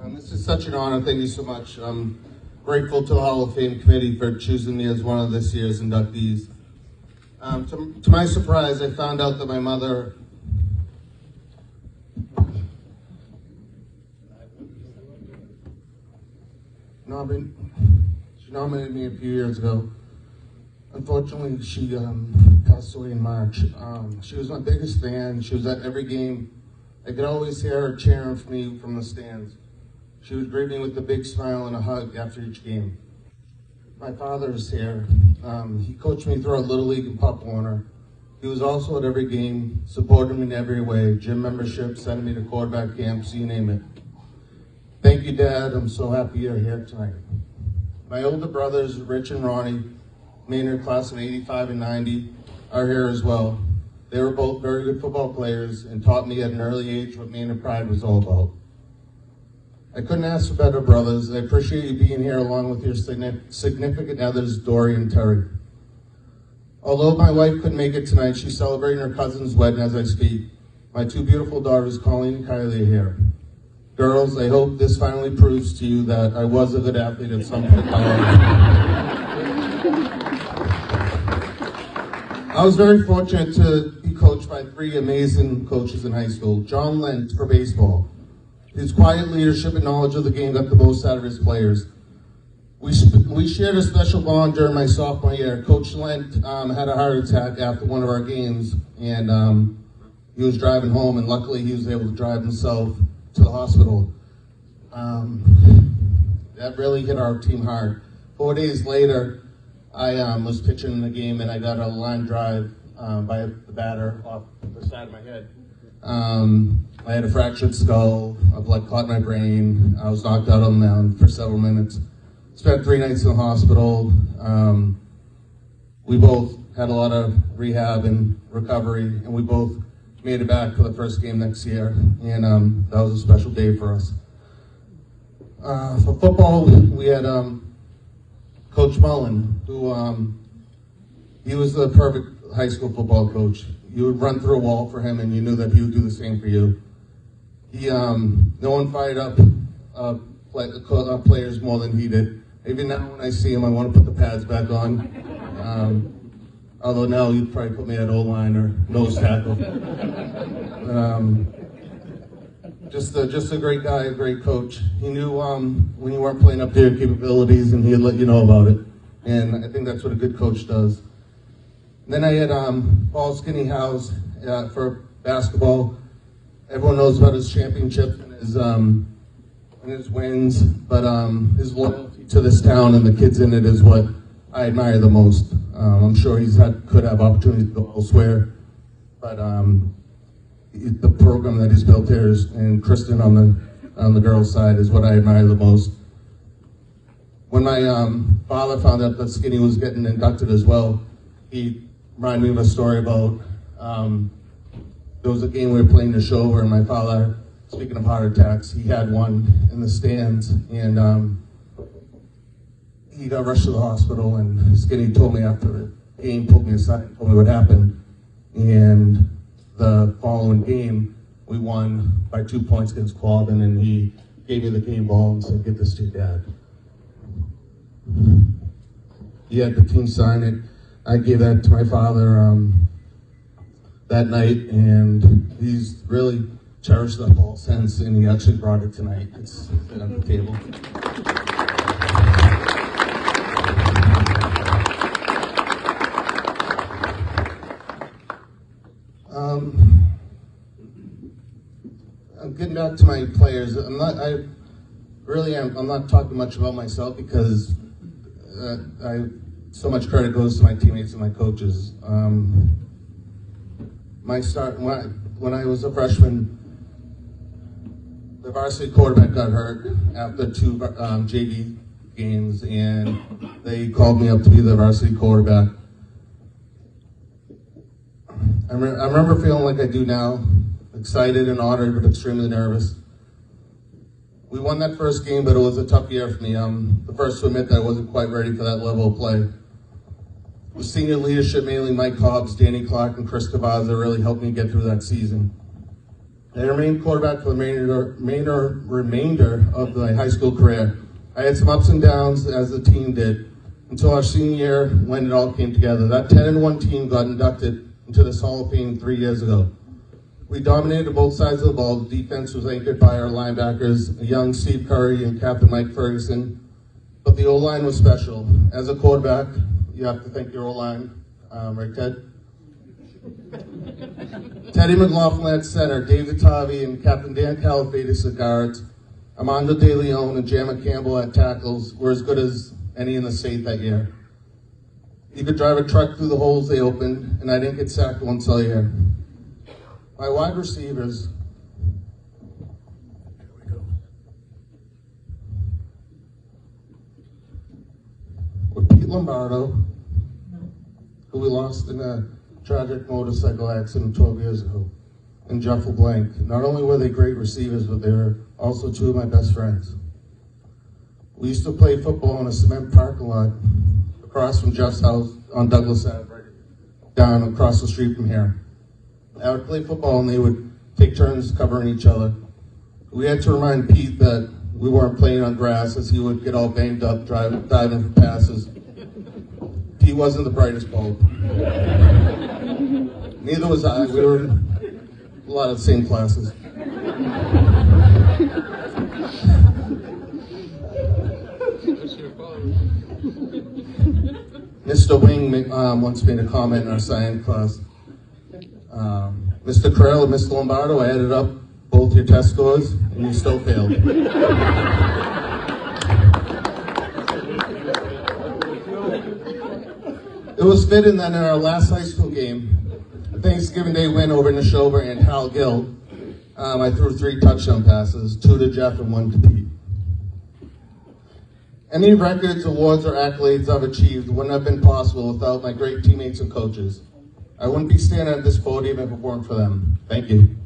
This is such an honor. Thank you so much. I'm grateful to the Hall of Fame committee for choosing me as one of this year's inductees. To my surprise, I found out that my mother she nominated me a few years ago. Unfortunately, she passed away in March. She was my biggest fan. She was at every game. I could always hear her cheering for me from the stands. She would greet me with a big smile and a hug after each game. My father is here. He coached me throughout Little League and Pop Warner. He was also at every game, supported me in every way, gym membership, sending me to quarterback camps, you name it. Thank you, Dad. I'm so happy you're here tonight. My older brothers, Rich and Ronnie, Maynard, class of 85 and 90, are here as well. They were both very good football players and taught me at an early age what Maynard Pride was all about. I couldn't ask for better brothers. I appreciate you being here along with your significant others, Dory and Terry. Although my wife couldn't make it tonight, she's celebrating her cousin's wedding as I speak. My two beautiful daughters, Colleen and Kylie, are here. Girls, I hope this finally proves to you that I was a good athlete at some point in my life. I was very fortunate to be coached by three amazing coaches in high school. John Lent for baseball. His quiet leadership and knowledge of the game got the most out of his players. We shared a special bond during my sophomore year. Coach Lent had a heart attack after one of our games, and he was driving home, and luckily he was able to drive himself to the hospital. That really hit our team hard. 4 days later, I was pitching in the game, and I got a line drive by the batter off the side of my head. I had a fractured skull, a blood clot in my brain. I was knocked out on the mound for several minutes. Spent 3 nights in the hospital. We both had a lot of rehab and recovery, and we both made it back for the first game next year, and that was a special day for us. For football, we had Coach Mullen, who he was the perfect high school football coach. You would run through a wall for him, and you knew that he would do the same for you. He, no one fired up players more than he did. Even now, when I see him, I want to put the pads back on. Although now you'd probably put me at O-line or nose tackle. Just a great guy, a great coach. He knew when you weren't playing up to your capabilities, and he'd let you know about it. And I think that's what a good coach does. Then I had Paul Skinny House for basketball. Everyone knows about his championships and his wins, but his loyalty to this town and the kids in it is what I admire the most. I'm sure could have opportunities to go elsewhere, but the program that he's built here and Kristen on the girls' side is what I admire the most. When my father found out that Skinny was getting inducted as well, he reminded me of a story about there was a game we were playing to show where my father, speaking of heart attacks, he had one in the stands, and he got rushed to the hospital, and Skinny told me after the game, pulled me aside and told me what happened. And the following game, we won by 2 points against Quabbin, and he gave me the game ball and said, "Give this to your dad." He had the team sign it. I gave that to my father that night, and he's really cherished that ball since, and he actually brought it tonight. It's on the table. I'm getting back to my players. I'm not talking much about myself because so much credit goes to my teammates and my coaches. When I was a freshman, the varsity quarterback got hurt after 2 JV games, and they called me up to be the varsity quarterback. I remember feeling like I do now, excited and honored, but extremely nervous. We won that first game, but it was a tough year for me. I'm the first to admit that I wasn't quite ready for that level of play. With senior leadership, mainly Mike Hobbs, Danny Clark, and Chris Cavazza, really helped me get through that season. I remained quarterback for the remainder of my high school career. I had some ups and downs, as the team did, until our senior year when it all came together. That 10-1 team got inducted into this Hall of Fame 3 years ago. We dominated both sides of the ball. The defense was anchored by our linebackers, young Steve Curry and Captain Mike Ferguson. But the O-line was special. As a quarterback, you have to thank your O-line, right, Ted? Teddy McLaughlin at center, David Tavi and Captain Dan Calafatis at guards, Armando De Leon and Jamma Campbell at tackles were as good as any in the state that year. You could drive a truck through the holes they opened, and I didn't get sacked once all year. My wide receivers, were Pete Lombardo, who we lost in a tragic motorcycle accident 12 years ago, and Jeff LeBlanc. Not only were they great receivers, but they were also two of my best friends. We used to play football in a cement parking lot across from Jeff's house on Douglas Ave, right down across the street from here. I would play football and they would take turns covering each other. We had to remind Pete that we weren't playing on grass, as he would get all banged up diving for passes. Pete wasn't the brightest bulb. Neither was I. We were in a lot of the same classes. Mr. Wing once made a comment in our science class. Mr. Crail and Mr. Lombardo, I added up both your test scores, and you still failed. It was fitting that in our last high school game, a Thanksgiving Day win over Neshoba and Hal Gill, I threw 3 touchdown passes, 2 to Jeff and 1 to Pete. Any records, awards, or accolades I've achieved wouldn't have been possible without my great teammates and coaches. I wouldn't be standing at this podium if it weren't for them. Thank you.